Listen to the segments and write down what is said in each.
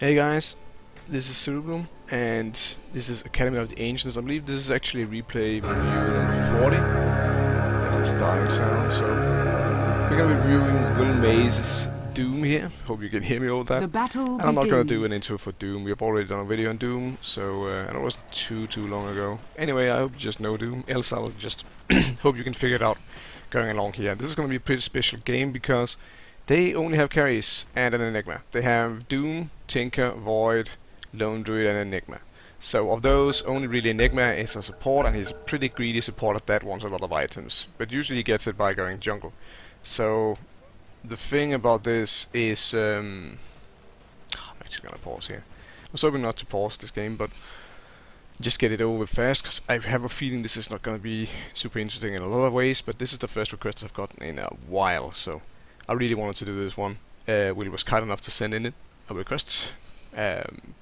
Hey guys, this is Cerebrum, and this is Academy of the Ancients. I believe this is actually replay review number 40. That's the starting sound. So we're gonna be reviewing WillMase's Doom here. Hope you can hear me all that. The battle and I'm not gonna do an begins. intro for Doom. We have already done a video on Doom, so and it wasn't too long ago. Anyway, I hope you just know Doom. Else I'll just hope you can figure it out going along here. This is gonna be a pretty special game because they only have carries and an Enigma. They have Doom, Tinker, Void, Lone Druid, and Enigma. So of those, only really Enigma is a support, and he's a pretty greedy support at that, wants a lot of items. But usually he gets it by going jungle. So the thing about this is, I'm actually gonna pause here. I was hoping not to pause this game, but just get it over fast, because I have a feeling this is not gonna be super interesting in a lot of ways, but this is the first request I've gotten in a while, so I really wanted to do this one. Will was kind enough to send in a request.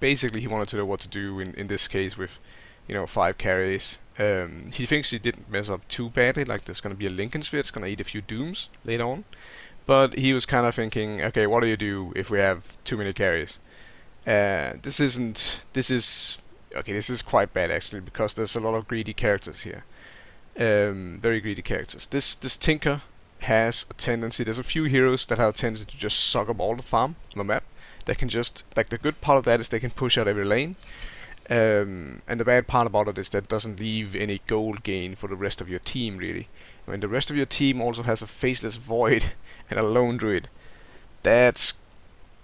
Basically, he wanted to know what to do in this case with, 5 carries. He thinks he didn't mess up too badly, like there's going to be a Lincoln Sphere, it's going to eat a few Dooms later on. But he was kind of thinking, okay, what do you do if we have too many carries? This is quite bad actually, because there's a lot of greedy characters here. Very greedy characters. This Tinker has a tendency, there's a few heroes that have a tendency to just suck up all the farm on the map. They can just, like, the good part of that is they can push out every lane. And the bad part about it is that it doesn't leave any gold gain for the rest of your team, really. When the rest of your team also has a faceless Void and a Lone Druid, that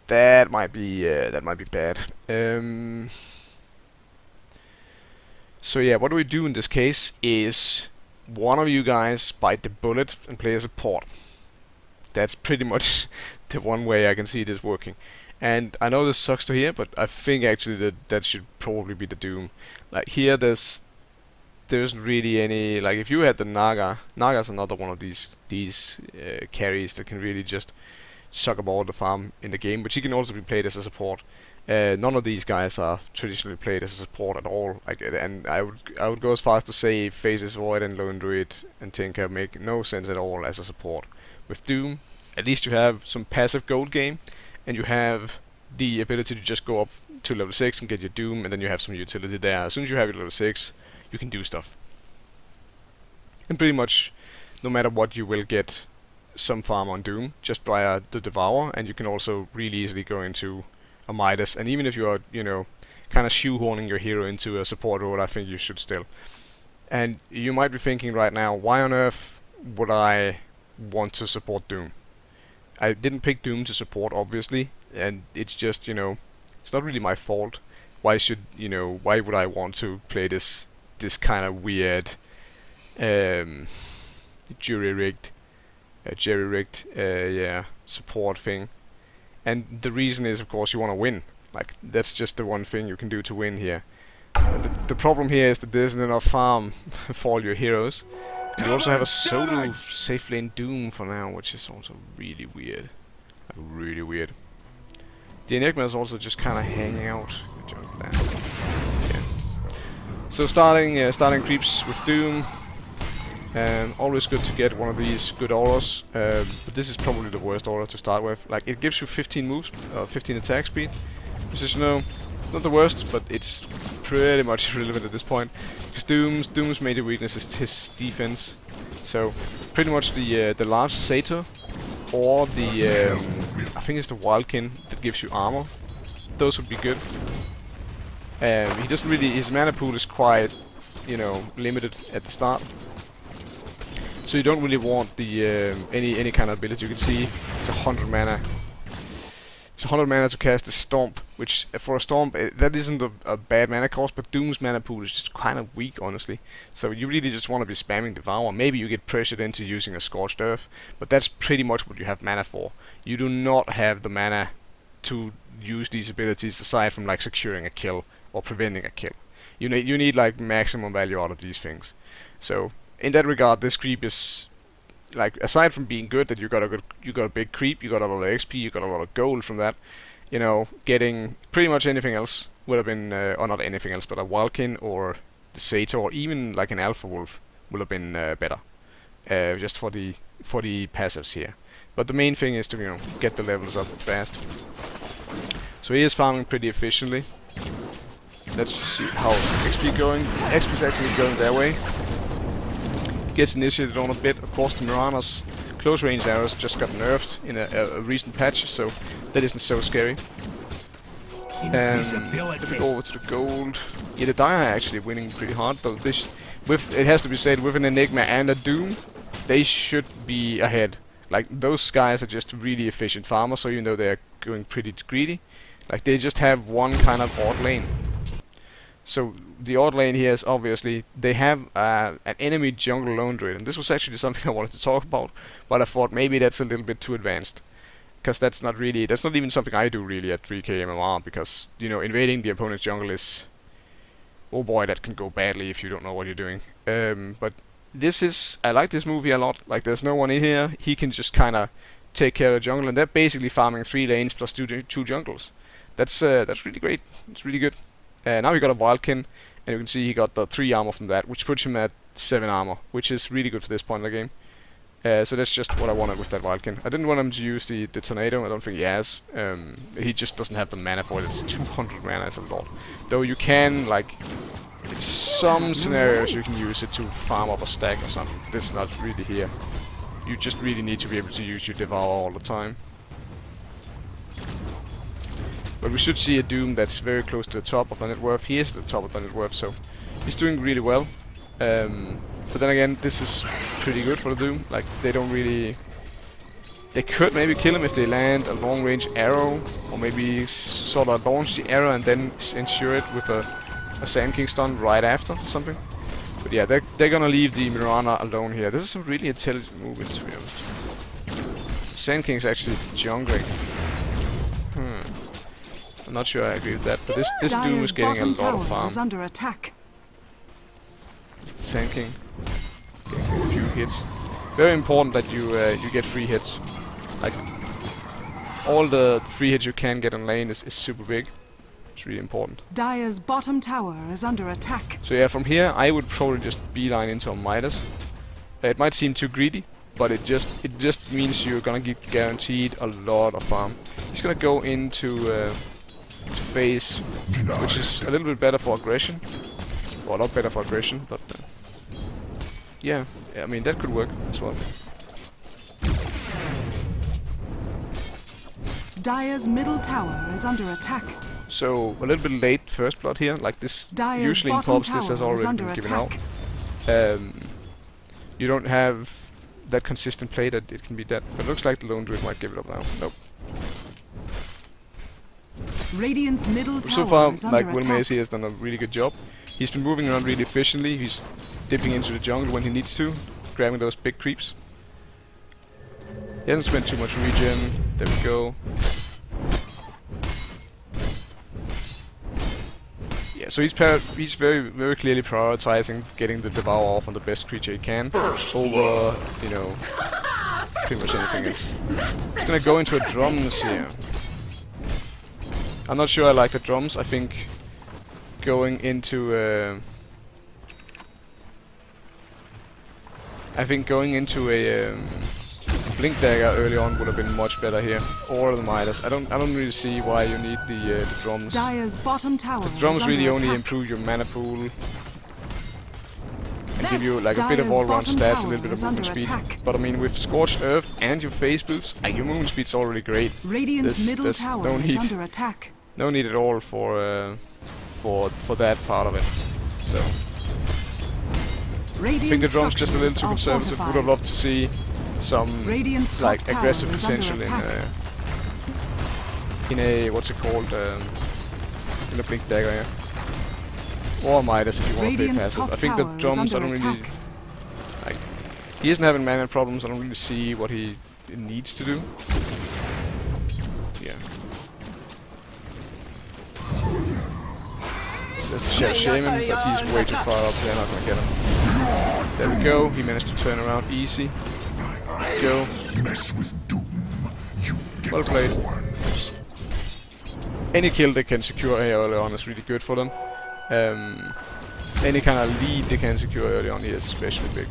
might be bad. So yeah, what do we do in this case is one of you guys bite the bullet and play a support. That's pretty much the one way I can see this working. And I know this sucks to hear, but I think actually that should probably be the Doom. Like here, there isn't really any, like if you had the Naga's another one of these carries that can really just suck up all the farm in the game, but she can also be played as a support. None of these guys are traditionally played as a support at all. And I would go as far as to say Faceless Void and Lone Druid and Tinker make no sense at all as a support. With Doom, at least you have some passive gold game, and you have the ability to just go up to level 6 and get your Doom, and then you have some utility there. As soon as you have your level 6, you can do stuff. And pretty much, no matter what, you will get some farm on Doom just via the Devour, and you can also really easily go into a Midas, and even if you are, kind of shoehorning your hero into a support role, I think you should still. And you might be thinking right now, why on earth would I want to support Doom? I didn't pick Doom to support, obviously, and it's just, it's not really my fault. Why would I want to play this kind of weird, jerry-rigged, support thing? And the reason is, of course, you want to win. Like, that's just the one thing you can do to win here. The problem here is that there isn't enough farm for all your heroes. You also have a solo safe lane Doom for now, which is also really weird. Like, really weird. The Enigma is also just kind of hanging out. Yeah. So starting creeps with Doom. Always good to get one of these good auras, but this is probably the worst aura to start with. Like, it gives you 15 moves, 15 attack speed, which is, not the worst, but it's pretty much irrelevant at this point. Because Doom's major weakness is his defense. So pretty much the large Satyr or the I think it's the Wildkin that gives you armor. Those would be good. He doesn't really, his mana pool is quite, limited at the start. So you don't really want the any kind of ability. You can see it's 100 mana. It's 100 mana to cast the Stomp, which for a Stomp that isn't a bad mana cost, but Doom's mana pool is just kind of weak, honestly. So you really just want to be spamming Devour. Maybe you get pressured into using a Scorched Earth, but that's pretty much what you have mana for. You do not have the mana to use these abilities aside from like securing a kill or preventing a kill. You need like maximum value out of these things. So in that regard, this creep is, like, aside from being good, that you got a big creep, you got a lot of XP, you got a lot of gold from that. Getting pretty much anything else would have been, or not anything else, but a Wildkin or the Satyr or even like an Alpha Wolf would have been better, just for the passives here. But the main thing is to get the levels up fast. So he is farming pretty efficiently. Let's just see how XP going. XP is actually going their way. Gets initiated on a bit. Of course, the Mirana's close range arrows just got nerfed in a recent patch, so that isn't so scary. If we go over to the gold, yeah, the Dire are actually winning pretty hard though. It has to be said, with an Enigma and a Doom, they should be ahead. Like, those guys are just really efficient farmers, so even though they're going pretty greedy, like, they just have one kind of odd lane. So the odd lane here is obviously they have an enemy jungle lone druid, and this was actually something I wanted to talk about, but I thought maybe that's a little bit too advanced. Because that's not even something I do really at 3k MMR, because, you know, invading the opponent's jungle is, oh boy, that can go badly if you don't know what you're doing. But I like this movie a lot. Like, there's no one in here, he can just kinda take care of the jungle, and they're basically farming 3 lanes plus 2 jungles. That's really great, it's really good. Now he got a Wildkin, and you can see he got the 3 armor from that, which puts him at 7 armor, which is really good for this point in the game. So that's just what I wanted with that Wildkin. I didn't want him to use the Tornado, I don't think he has. He just doesn't have the mana for it, it's 200 mana, it's a lot. Though you can, like, in some scenarios you can use it to farm up a stack or something. That's not really here. You just really need to be able to use your Devour all the time. But we should see a Doom that's very close to the top of the net worth. He is at the top of the net worth, so he's doing really well. But then again, this is pretty good for the Doom. Like, they don't really... They could maybe kill him if they land a long-range arrow, or maybe sort of launch the arrow and then ensure it with a Sand King stun right after, or something. But yeah, they're gonna leave the Mirana alone here. This is a really intelligent movement, to be honest. Sand King's actually jungling. I'm not sure I agree with that, but this Doom is getting a lot of farm. Under attack. The Sand King getting a few hits. Very important that you get free hits. Like, all the free hits you can get on lane is super big. It's really important. Dire's bottom tower is under attack. So yeah, from here I would probably just beeline into a Midas. It might seem too greedy, but it just means you're gonna get guaranteed a lot of farm. He's gonna go into phase, which is a little bit better for aggression. Well, a lot better for aggression, but yeah, I mean, that could work as well. Dire's middle tower is under attack. So, a little bit late first blood here. Like, this Dire's usually in pubs this has already been given out. You don't have that consistent play that it can be that. But it looks like the Lone Druid might give it up now. Nope. Radiant's middle tower So far, is under like, WillMase's has done a really good job. He's been moving around really efficiently. He's dipping into the jungle when he needs to, grabbing those big creeps. He hasn't spent too much regen. There we go. Yeah, so he's very clearly prioritizing getting the Devour off on the best creature he can over, you know, pretty much anything else. He's gonna go into a drums here. I'm not sure I like the drums. I think going into a Blink Dagger early on would have been much better here, or the Midas. I don't really see why you need the drums. Dire's bottom tower. The drums really only improve your mana pool and give you like a bit of all-round stats, a little bit of movement speed. But I mean, with Scorched Earth and your phase boots, your movement speed's already great. Radiant's middle tower is under attack. No need at all for that part of it. So I think the drum's just a little too conservative. Would have loved to see some like aggressive potential in a what's it called, in a Blink Dagger, yeah. Or Midas if you want to play passive. I think the drums I don't really like. He isn't having mana problems. I don't really see what he needs to do. Yeah. There's a Shadow Shaman, but he's way too far up. They're not gonna get him. There we go. He managed to turn around easy. Go. Well played. Any kill they can secure early on is really good for them. Any kind of lead they can secure early on here is especially big.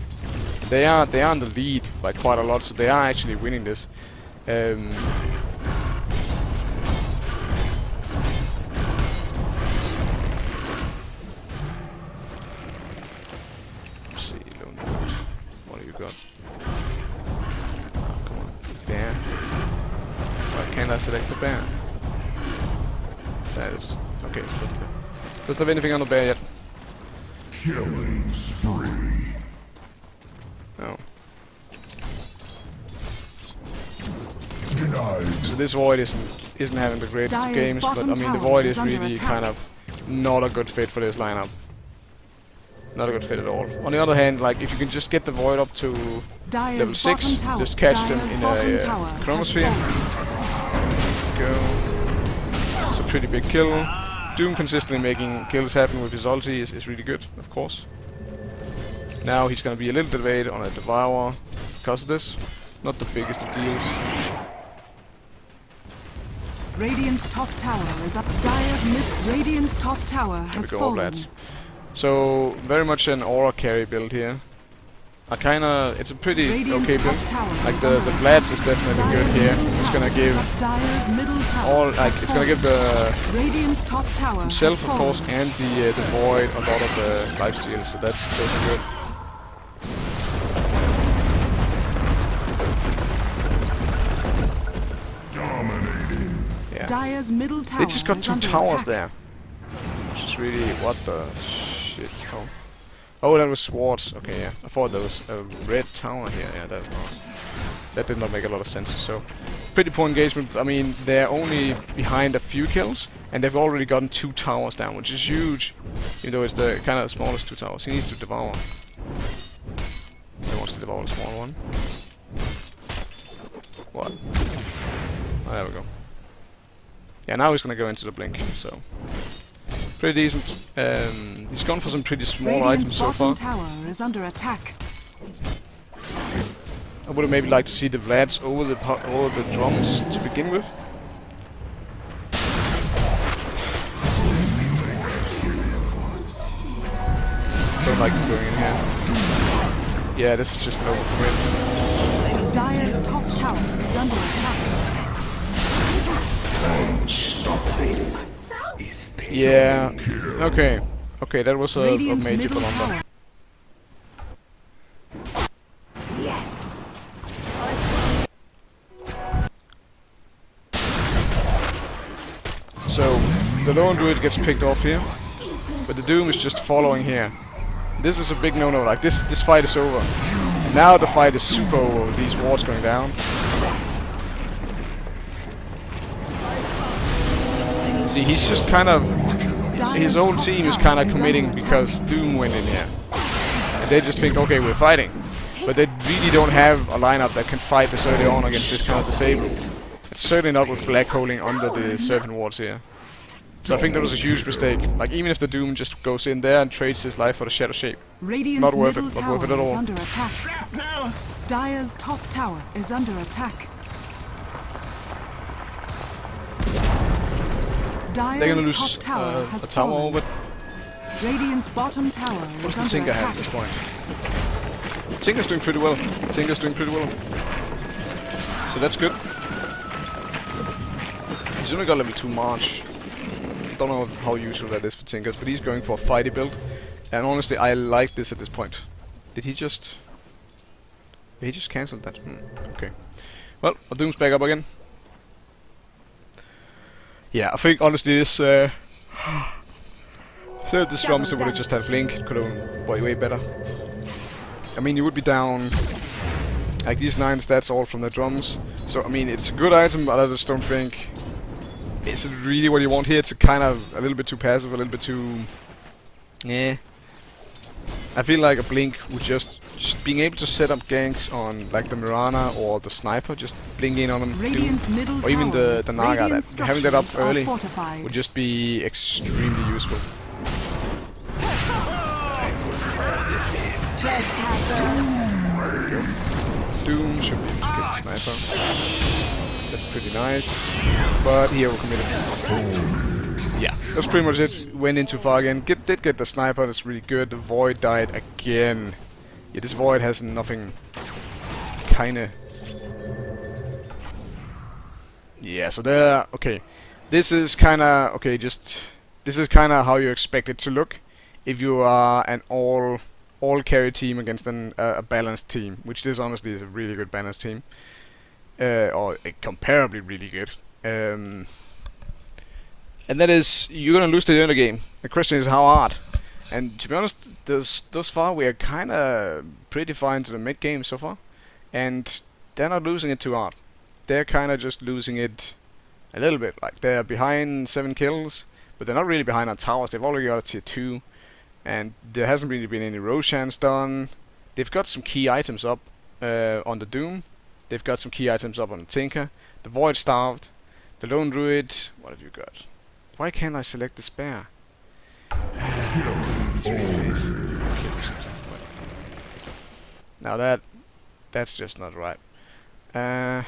They are on the lead by quite a lot, so they are actually winning this. I select the bear? That is okay. So doesn't have anything on the bear yet. Killing spree. No. Denied. So this void isn't having the greatest Dire's games, but I mean the void is really kind of not a good fit for this lineup. Not a good fit at all. On the other hand, like if you can just get the void up to level 6, just catch them in a chromosphere. Go. It's a pretty big kill. Doom consistently making kills happen with his ulti is really good, of course. Now he's gonna be a little delayed on a Devourer because of this. Not the biggest of deals. Radiant's top tower is up. Radiant's top tower has fallen. Lads. So very much an aura carry build here. It's a pretty okay build. Like the Vlads is definitely good here. It's gonna give it's gonna give the himself of course and the void a lot of the lifesteal, so that's good. Dominating. Yeah. Dire's middle tower They just got is 2 under towers attack. there. Which is really what the shit. Oh, that was swords. Okay, yeah. I thought there was a red tower here. Yeah, that did not make a lot of sense. So, pretty poor engagement. I mean, they're only behind a few kills, and they've already gotten 2 towers down, which is huge. Even though it's the kind of smallest 2 towers. He needs to devour. He wants to devour the small one. What? Oh, there we go. Yeah, now he's gonna go into the blink. So. Pretty decent. He's gone for some pretty small items so far. Tower is under attack. I would have maybe liked to see the Vlads over the drums to begin with. Don't like them going in here. Yeah, this is just an overcommit. Dire's top tower is under attack. Yeah. Okay. Okay, that was a major blunder. Yes. So the lone druid gets picked off here, but the Doom is just following here. This is a big no-no. Like this fight is over. And now the fight is super over with these wards going down. See, he's just kind of... His own team is kind of committing because Doom went in here. And they just think, okay, we're fighting. But they really don't have a lineup that can fight this early on against this kind of disable. It's certainly not with Black holding under the Serpent wards here. So I think that was a huge mistake. Like, even if the Doom just goes in there and trades his life for the Shadow Shape. Not worth it, not worth it at all. Under attack. Dire's top tower is under attack. They're gonna lose a tower over. Radiant's bottom tower What does is the under Tinker have attack. at this point? Tinker's doing pretty well. Tinker's doing pretty well. So that's good. He's only got level 2 March. Don't know how useful that is for Tinkers, but he's going for a fighty build. And honestly, I like this at this point. Did he just... He just cancelled that. Okay. Well, our Doom's back up again. Yeah, I think honestly this... Instead of this drums, it would have just had Blink. It could have been way better. I mean, you would be down... Like, these 9 stats all from the drums. So, I mean, it's a good item, but I just don't think... Is it really what you want here? It's a kind of a little bit too passive, a little bit too... Yeah. I feel like a Blink would just being able to set up ganks on like the Mirana or the Sniper, just blink in on them, or even the Naga, that having that up early would just be extremely useful. Doom should be able to get the Sniper. That's pretty nice, but he overcommitted. Yeah, that's pretty much it. Went in too far again. Did get the Sniper, that's really good. The Void died again. Yeah, this Void has nothing. Kinda. Yeah, so there. Okay, this is kinda okay. This is kinda how you expect it to look if you are an all carry team against a balanced team, which this honestly is a really good balanced team, or comparably really good. and that is, you're gonna lose the early game. The question is how hard. And to be honest, thus far we are kind of pretty far into the mid game so far, and they're not losing it too hard. They're kind of just losing it a little bit. Like, they're behind 7 kills, but they're not really behind on towers. They've already got a tier 2, and there hasn't really been any Roshans done. They've got some key items up on the Doom. They've got some key items up on the Tinker. The Void Starved. The Lone Druid. What have you got? Why can't I select the Spare? Now that's just not right. God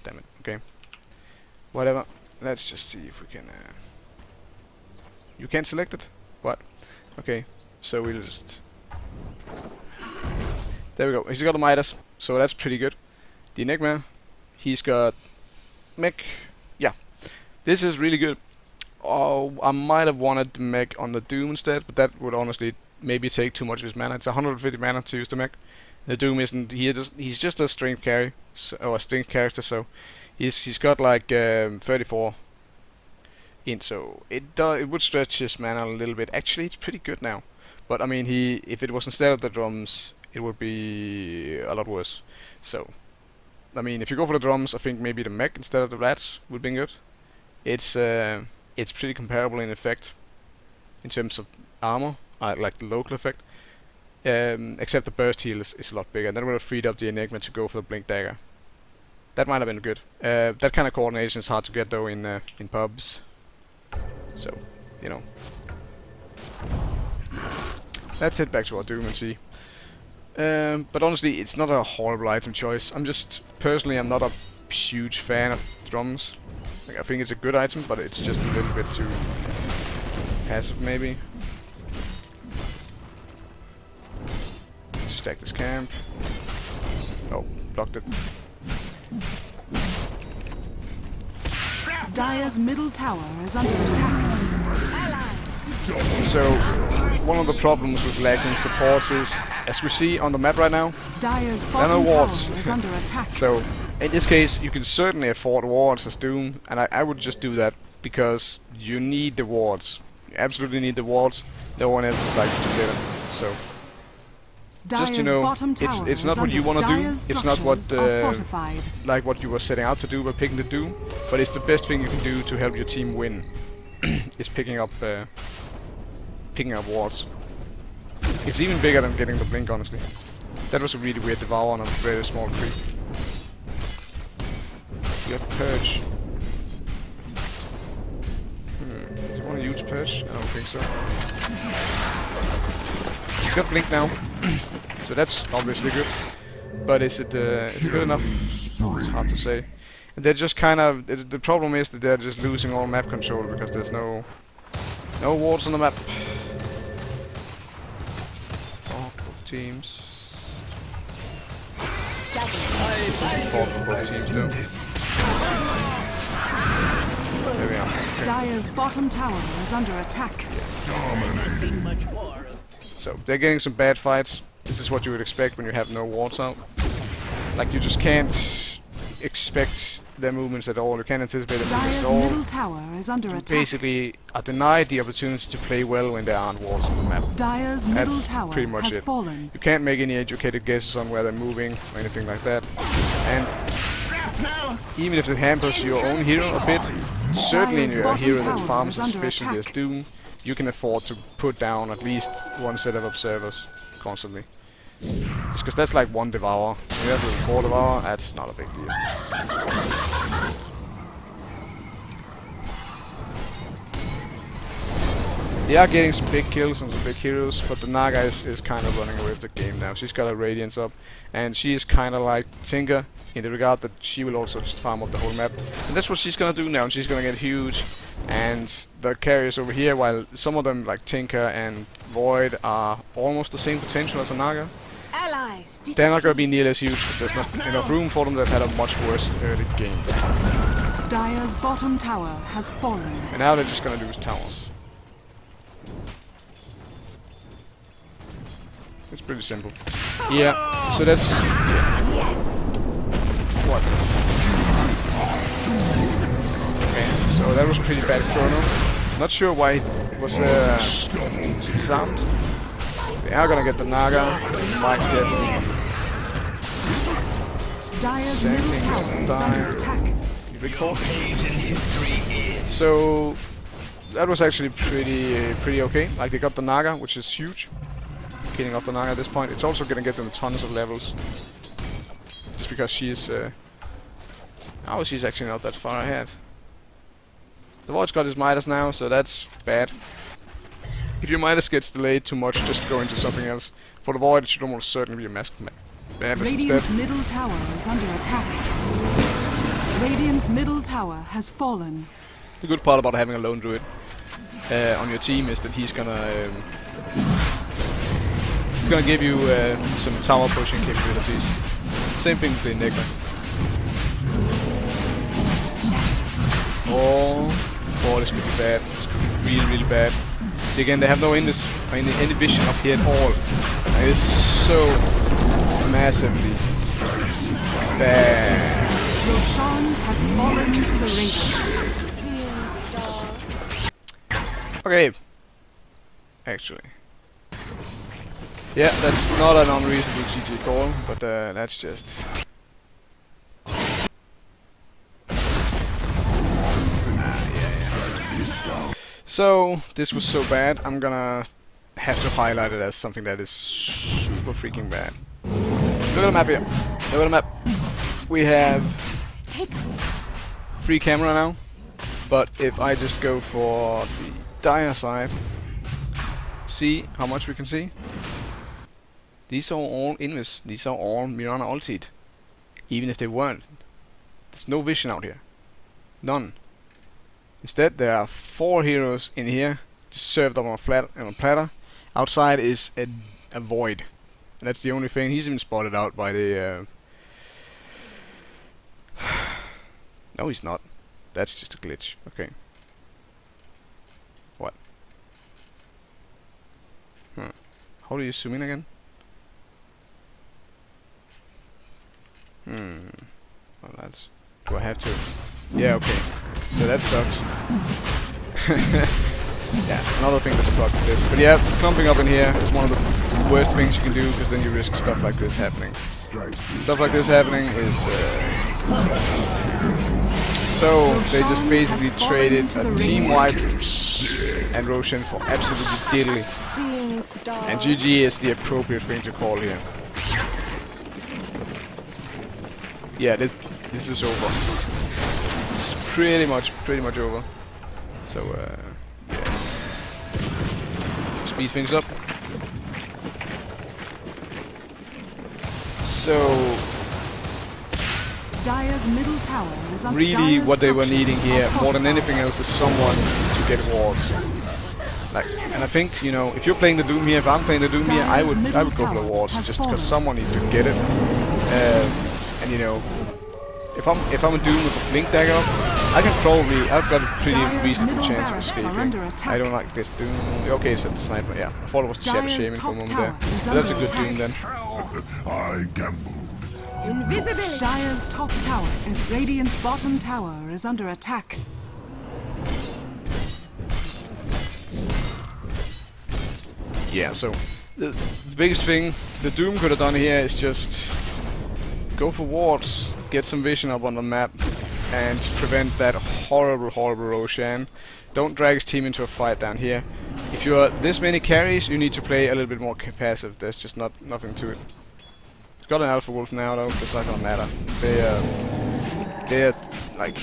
damn it. Okay. Whatever. Let's just see if we can. You can't select it? What? Okay. So we'll just. There we go. He's got a Midas, so that's pretty good. The Enigma, he's got mech. Yeah, this is really good. Oh, I might have wanted the mech on the Doom instead, but that would honestly maybe take too much of his mana. It's 150 mana to use the mech. The Doom isn't. He's just a strength carry, or a strength character. So he's got like 34 int. So it would stretch his mana a little bit. Actually, it's pretty good now. But I mean, if it was instead of the drums, it would be a lot worse. So I mean, if you go for the drums, I think maybe the mech instead of the rats would be good. It's pretty comparable in effect in terms of armor, like the local effect. Except the burst heal is a lot bigger. And then would have freed up the Enigma to go for the Blink Dagger. That might have been good. That kind of coordination is hard to get though in pubs. So, you know. Let's head back to our Doom and see. But honestly, it's not a horrible item choice. I'm not a huge fan of drums. Like, I think it's a good item, but it's just a little bit too passive, maybe. Stack this camp. Oh, blocked it. Dire's middle tower is under attack. So, one of the problems with lacking supports is, as we see on the map right now, Dire's there are no bottom tower wards. is under attack. So, in this case, you can certainly afford wards as Doom, and I would just do that, because you need the wards. You absolutely need the wards. No one else is likely to get them. So, just, you know, it's not what you want to do. It's not what like what you were setting out to do by picking the Doom, but it's the best thing you can do to help your team win. Is picking up wards. It's even bigger than getting the blink, honestly. That was a really weird devour on a very small creep. You have Purge. Do you want to use Purge? I don't think so. He's got blink now. So that's obviously good. But is it good enough? It's hard to say. And they're just kind of... the problem is that they're just losing all map control because there's no wards on the map. Oh, both teams. This is important for both teams though. There we are. Okay. Dire's bottom tower is under attack. So they're getting some bad fights. This is what you would expect when you have no wards out. Like, you just can't expect their movements at all. You can't anticipate them Dire's at all. middle tower is under attack. Basically, are denied the opportunity to play well when there aren't walls on the map. Dire's middle That's tower pretty much has it. fallen. You can't make any educated guesses on where they're moving or anything like that. And even if it hampers your own hero a bit, certainly in your hero that farms as efficiently as Doom, you can afford to put down at least one set of observers constantly. Just because that's like one Devour. When you have a 4 Devour, that's not a big deal. They are getting some big kills on some big heroes, but the Naga is kind of running away with the game now. She's got her Radiance up, and she is kind of like Tinker in the regard that she will also just farm up the whole map. And that's what she's gonna do now, and she's gonna get huge. And the carriers over here, while some of them like Tinker and Void are almost the same potential as a Naga, they're not gonna be nearly as huge because there's not enough room for them. They've had a much worse early game. Dire's bottom tower has fallen. And now they're just gonna lose towers. It's pretty simple. Yeah, so that's... Yes. What? So that was pretty bad chrono. Not sure why it was disarmed. They are gonna get the Naga. Mike's dead. Dire's Same middle thing tower is is under Dire. attack. You recall? So that was actually pretty okay. Like they got the Naga, which is huge. Killing off the Naga at this point. It's also gonna get them tons of levels. Just because she's oh, she's actually not that far ahead. The Void's got his Midas now, so that's bad. If your Midas gets delayed too much, just go into something else. For the Void, it should almost certainly be a Madness instead. Radiant's middle tower is under attack. Radiant's middle tower has fallen. The good part about having a lone druid on your team is that he's gonna give you some tower pushing capabilities. Same thing with the Enigma. Oh, this could be bad. This could be really, really bad. See, again, they have no any vision up here at all. And it's so massively bad. Roshan has fallen to the Radiant. Okay. Actually. Yeah, that's not an unreasonable GG call, but that's just... So, this was so bad, I'm gonna have to highlight it as something that is super freaking bad. Look at the map here. Look at the map. We have free camera now, but if I just go for the Dire side, see how much we can see? These are all Invis, these are all Mirana ultied. Even if they weren't. There's no vision out here. None. Instead, there are 4 heroes in here, just served up on a platter. Outside is a void. And that's the only thing. He's even spotted out by the... No, he's not. That's just a glitch. Okay. What? How do you zoom in again? Well, that's... Do I have to? Yeah, okay. So that sucks. Yeah, another thing that's blocked with this. But yeah, clumping up in here is one of the worst things you can do, because then you risk stuff like this happening. Stuff like this happening is... So, they just basically traded a team wipe and Roshan for absolutely diddly. And GG is the appropriate thing to call here. Yeah, this is over. It's pretty much over. So, yeah. Speed things up. So, Dire's middle tower is under really what they were needing here, are more than anything else, is someone to get wards. Like, and I think, you know, if you're playing the Doom here, if I'm playing the Doom here, I would go for the wards, just because someone needs to get it. And you know, if I'm a Doom with a blink dagger, I've got a pretty reasonable chance of escaping. I don't like this Doom. Okay, it's a sniper. Yeah, I thought it was the Shadow Shaman for a moment there. So that's a good Doom then. I gambled. Invisibility. Dire's top tower is Radiant's bottom tower is under attack. Yeah, so the biggest thing the Doom could have done here is just go for wards, get some vision up on the map, and prevent that horrible Roshan. Don't drag his team into a fight down here. If you are this many carries, you need to play a little bit more passive. There's just nothing to it. Got an Alpha Wolf now though, it's not gonna matter. They're like,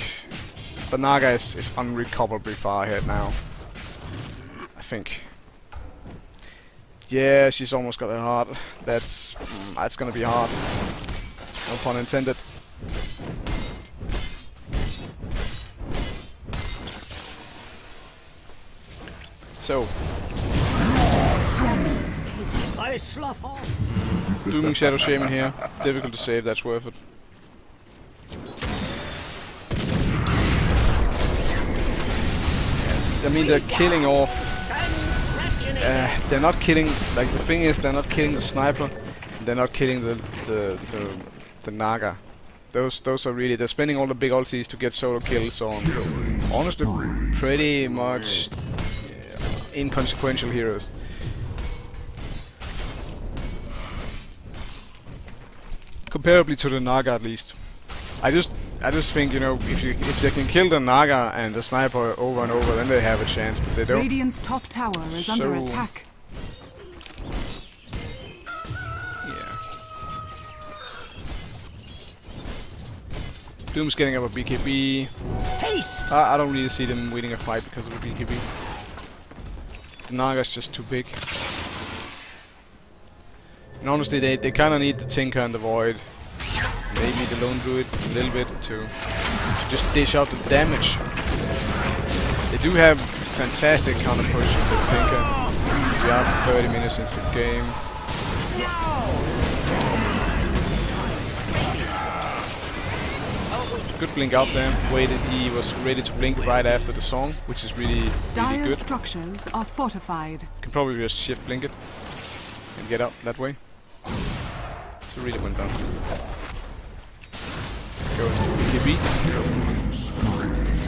the Naga is unrecoverably far ahead now, I think. Yeah, she's almost got a heart. That's gonna be hard. No pun intended. So, I slough off. Dooming Shadow Shaman here. Difficult to save, that's worth it. I mean, they're killing off. They're not killing. Like, the thing is, they're not killing the sniper. They're not killing the Naga. Those are really. They're spending all the big ultis to get solo kills on honestly pretty much inconsequential heroes. Comparably to the Naga, at least. I just think, you know, if they can kill the Naga and the sniper over and over, then they have a chance. But they don't. Radiant's top tower is under So- attack. Yeah. Doom's getting up a BKB. Haste! I don't really see them winning a fight because of the BKB. The Naga's just too big. And honestly, they kind of need the Tinker and the Void. Maybe the Lone Druid a little bit to just dish out the damage. They do have fantastic counter push with the Tinker. We are 30 minutes into the game. Good blink out there. Waited, he was ready to blink right after the song, which is really Dire's good. structures are fortified. Can probably just shift blink it and get out that way. So really well done. Go into BKB.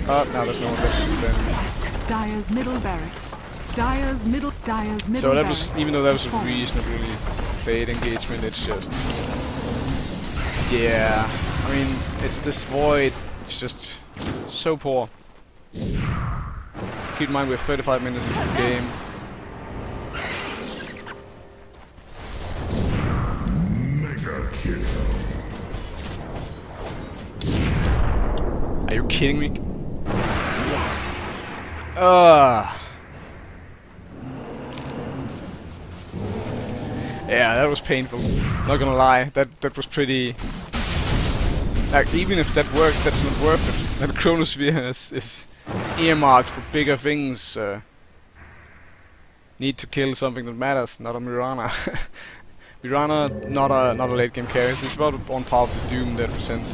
Oh, now there's no one left then. Dire's middle barracks. Dire's middle So that was, barracks even though that was a is falling. reasonably bait engagement, it's just, yeah. I mean, it's this Void. It's just so poor. Keep in mind we're 35 minutes into the game. Mega kill. Are you kidding me? Yeah, that was painful. Not gonna lie, that was pretty. Like, even if that worked, that's not worth it. That Chronosphere is earmarked for bigger things. Need to kill something that matters, not a Mirana. Mirana, not a late game carry. It's about on par with the Doom that presents.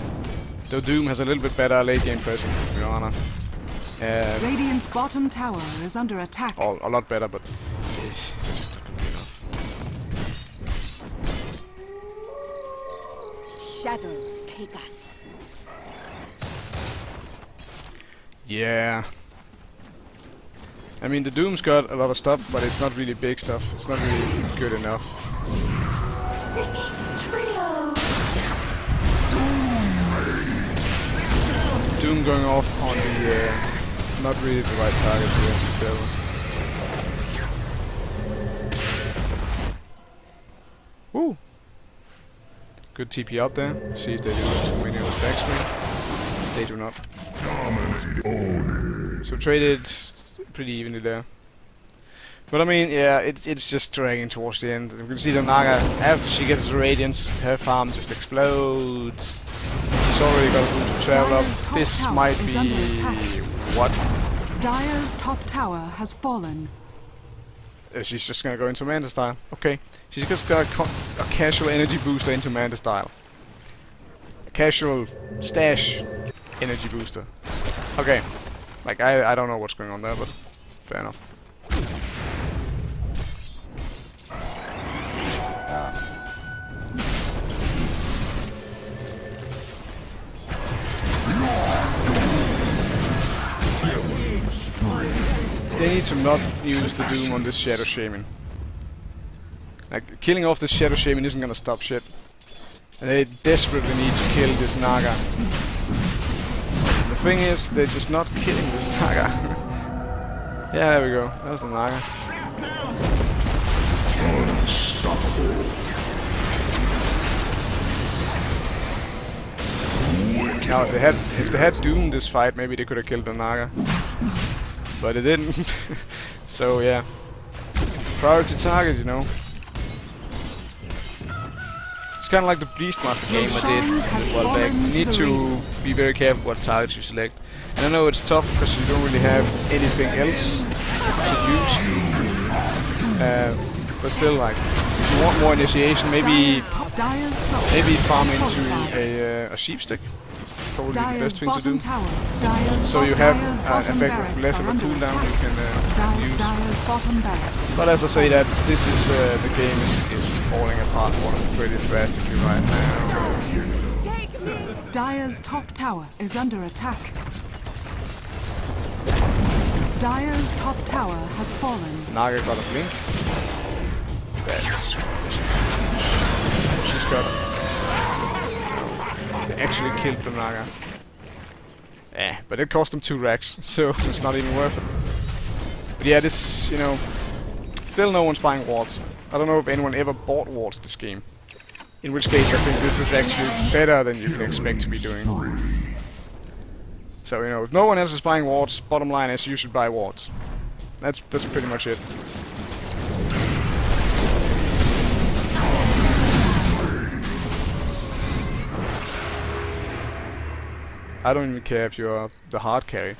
Though Doom has a little bit better late game presence than Mirana. Radiant's bottom tower is under attack. A lot better, but it's just not gonna be enough. Shadows take us. Yeah. I mean, the Doom's got a lot of stuff, but it's not really big stuff. It's not really good enough. Doom going off on the not really the right target here. So. Woo! Good TP out there. See if they do too many on the back screen. They do not. So traded pretty evenly there. But I mean, yeah, it's just dragging towards the end. You can see the Naga, after she gets the Radiance, her farm just explodes. She's already got room to travel up. This might be... what? Dire's top tower has fallen. She's just gonna go into Manta style. Okay. She's just got a casual energy booster into Manta style. A casual stash energy booster. Okay. Like, I don't know what's going on there, but fair enough. They need to not use the Doom on this Shadow Shaman. Like, killing off this Shadow Shaman isn't gonna stop shit. And they desperately need to kill this Naga. The thing is, they're just not killing this Naga. Yeah, there we go. That's the Naga. Now, if they had Doom this fight, maybe they could have killed the Naga. But it didn't. So yeah. Priority target, you know. It's kinda like the Beastmaster game I did a while back. You need to be very careful what targets you select. And I know it's tough because you don't really have anything else to use. But still, like, if you want more initiation, maybe farm into a sheep stick. Probably the best thing to do. So you have an effect with less of a cooldown you can use. But as I say that, this is the game is falling apart pretty drastically right now. Dire's top tower is under attack. Dire's top tower has fallen. Naga got a blink. She's got... They actually killed the Naga. But it cost them 2 racks, so it's not even worth it. But yeah, this, you know... Still no one's buying wards. I don't know if anyone ever bought wards this game. In which case I think this is actually better than you can expect to be doing. So, you know, if no one else is buying wards, bottom line is you should buy wards. That's pretty much it. I don't even care if you're the hard carry.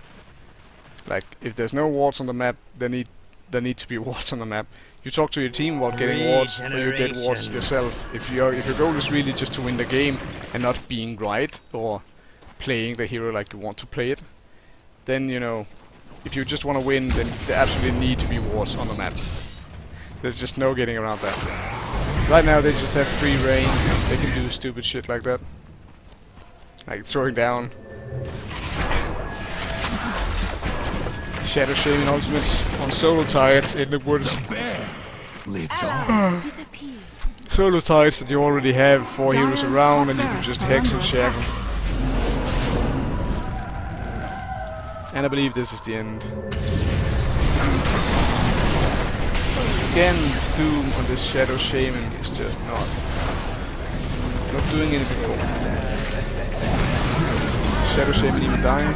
Like, if there's no wards on the map, there need to be wards on the map. You talk to your team about getting wards, or you get wards yourself. If your goal is really just to win the game and not being right or playing the hero like you want to play it, then, you know, if you just want to win, then there absolutely need to be wards on the map. There's just no getting around that. Right now they just have free reign. They can do stupid shit like that, like throwing down. Shadow shaming ultimates on solo targets in the woods. Solo targets that you already have 4 heroes around and you can just hex and shag them. And I believe this is the end. Again, this Doom on this Shadow Shaman is just not doing anything cool. Shadow Shaman even dying.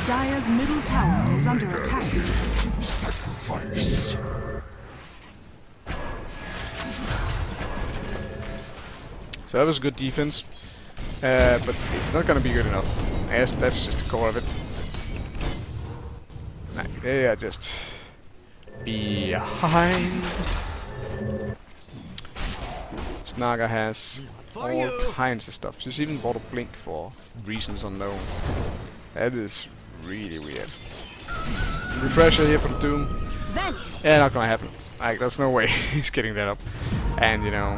Dire's middle tower is under attack. Sacrifice. So that was good defense, but it's not gonna be good enough. Yes, that's just the core of it. Like, they are just behind. Snaga has all kinds of stuff. She's even bought a blink for reasons unknown. That is really weird. Refresher here for the Doom. Yeah, not gonna happen. Like, there's no way he's getting that up. And, you know,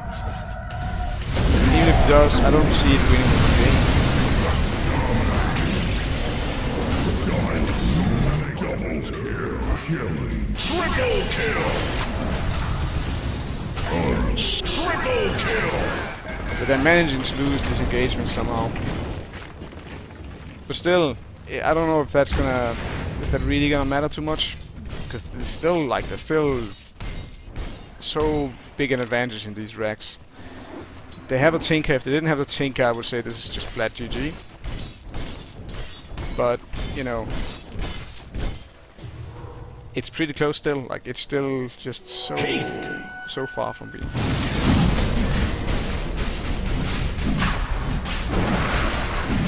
even if he does, I don't see it winning the game. Triple kill! Triple kill! So they're managing to lose this engagement somehow. But still, I don't know if that's gonna... Is that really gonna matter too much? Because it's still like, there's still so big an advantage in these racks. They have a Tinker. If they didn't have the Tinker, I would say this is just flat GG. But, you know, it's pretty close still. Like, it's still just so far from being.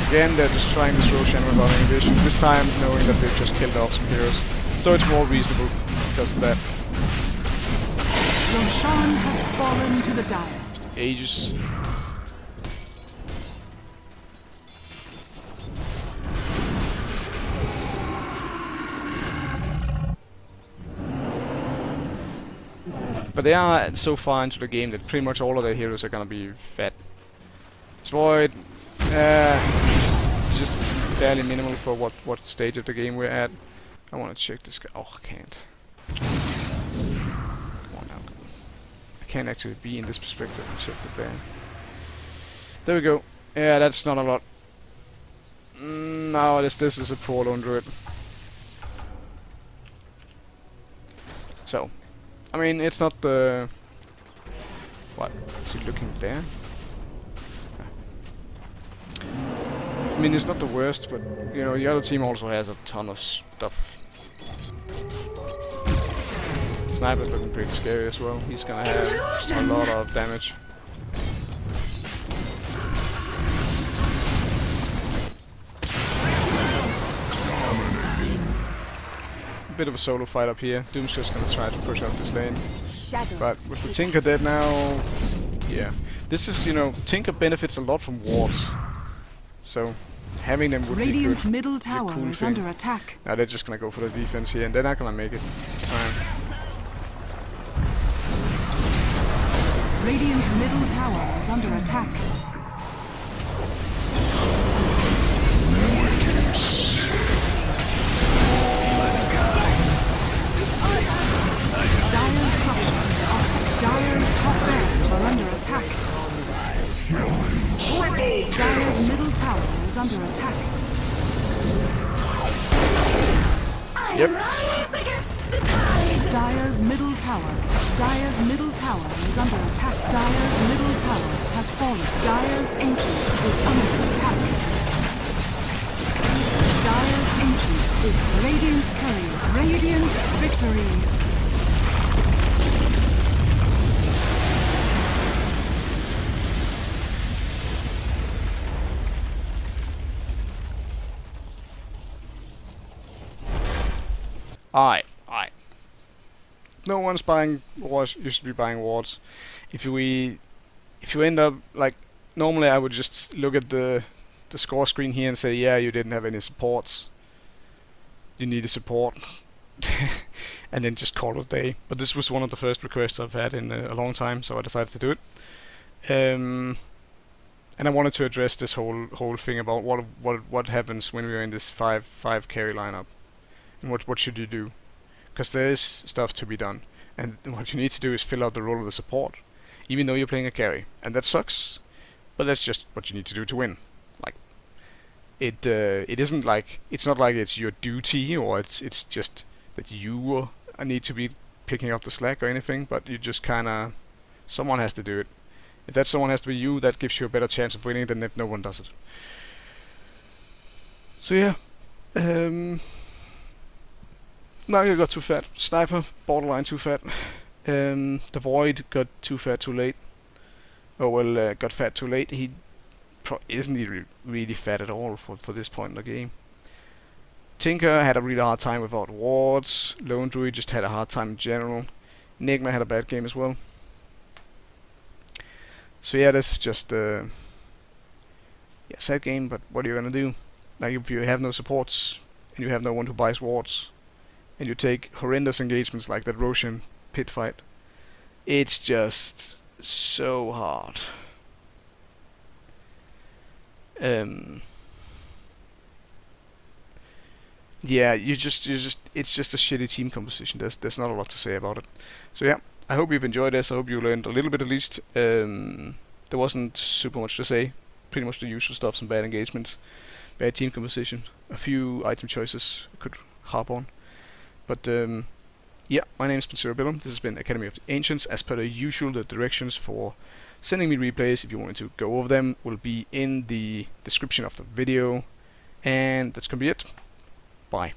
Again, they're just trying to throw Shen without any vision. This time, knowing that they've just killed off some heroes. So it's more reasonable because of that. Roshan has fallen to the Dire. Aegis. But they are so far into the game that pretty much all of their heroes are gonna be fat. Void, just barely minimal for what stage of the game we're at. I wanna check this guy. Oh, I can't. Come on now. I can't actually be in this perspective and check the ban. There we go. Yeah, that's not a lot. No, this is a Pro Lone Druid. So, I mean, it's not the... What? Is he looking there? I mean, it's not the worst, but, you know, the other team also has a ton of stuff. Sniper's looking pretty scary as well. He's gonna have a lot of damage. A bit of a solo fight up here. Doom's just gonna try to push up this lane. But with the Tinker dead now, yeah. This is, you know, Tinker benefits a lot from wards. So, having them would Radiant's be good. middle tower cool is thing. under attack. Now they're just gonna go for the defense here, and they're not gonna make it this time. Radiant's middle tower is under attack. under attack. Yep. Dire's middle tower. Dire's middle tower is under attack. Dire's middle tower has fallen. Dire's ancient is under attack. Dire's ancient is Radiant's courier. Radiant victory. Alright. No one's buying wards. You should be buying wards. If you end up like normally, I would just look at the score screen here and say, yeah, you didn't have any supports. You need a support, and then just call it a day. But this was one of the first requests I've had in a long time, so I decided to do it. And I wanted to address this whole thing about what happens when we are in this 5 carry lineup. And what should you do? Because there is stuff to be done, and what you need to do is fill out the role of the support, even though you're playing a carry, and that sucks. But that's just what you need to do to win. Like it isn't like it's not like it's your duty, or it's just that you need to be picking up the slack or anything. But you just someone has to do it. If that someone has to be you, that gives you a better chance of winning than if no one does it. So yeah. Now you got too fat. Sniper, borderline too fat. The Void got too fat too late. Oh well, got fat too late. He isn't really fat at all for this point in the game. Tinker had a really hard time without wards. Lone Druid just had a hard time in general. Enigma had a bad game as well. So yeah, this is just sad game, but what are you gonna do? Like if you have no supports and you have no one who buys wards, and you take horrendous engagements like that Roshan pit fight, it's just so hard. Yeah, it's just a shitty team composition. There's not a lot to say about it. So yeah, I hope you've enjoyed this. I hope you learned a little bit at least. There wasn't super much to say. Pretty much the usual stuff: some bad engagements, bad team composition, a few item choices I could harp on. But yeah, my name is Billum. This has been Academy of the Ancients. As per the usual, the directions for sending me replays, if you wanted to go over them, will be in the description of the video. And that's gonna be it. Bye.